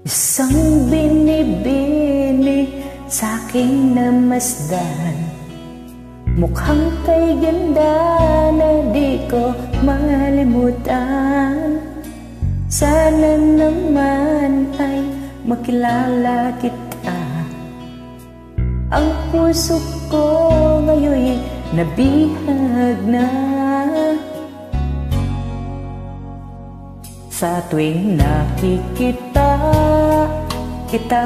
Isang binibini sa'king namasdan, mukhang kay ganda na di ko malimutan. Sana naman ay makilala kita. Ang puso ko ngayon nabihag na. Sa tuwing nakikita kita,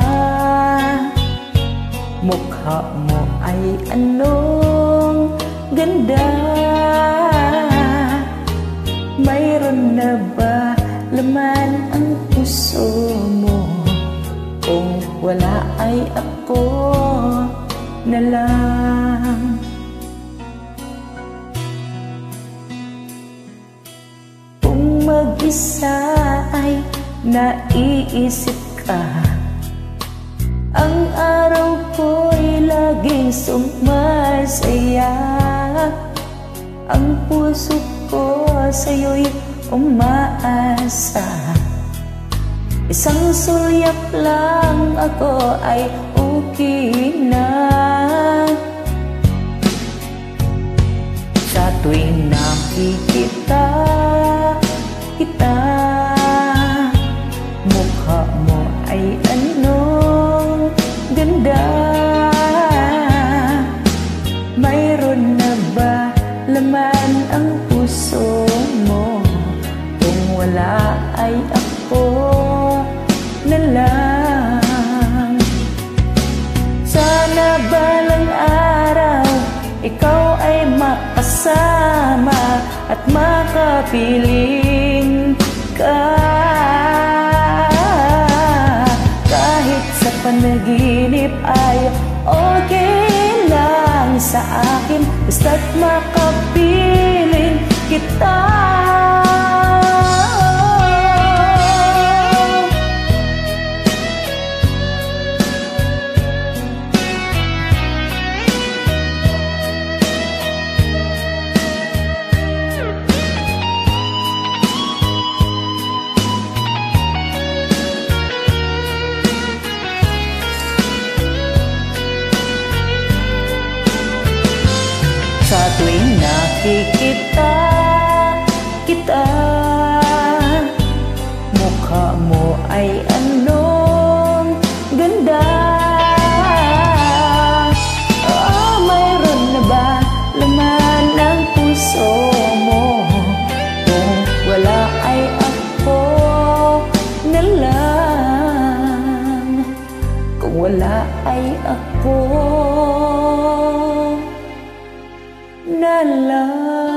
mukha mo ay anong ganda. Mayroon na ba laman ang puso mo? Kung wala ay ako na lang. Kung mag-isa ay naiisip ka, ang araw ko'y laging sumasaya. Ang puso ko sa'yo'y umaasa. Isang sulyap lang ako ay okay na. Sa tuwing nakikita kita, mukha mo ay anong ganda. Mayroon na ba laman ang puso mo? Kung wala ay ako na lang. Sana balang araw ikaw ay makasama at makapiling ka. Kahit sa panaginip ay okay lang sa akin, basta't makapiling kita. Sa tuwing nakikita kita, mukha mo ay anong ganda. Mayroon na ba laman ng puso mo? Kung wala ay ako na lang. Kung wala ay ako na lang.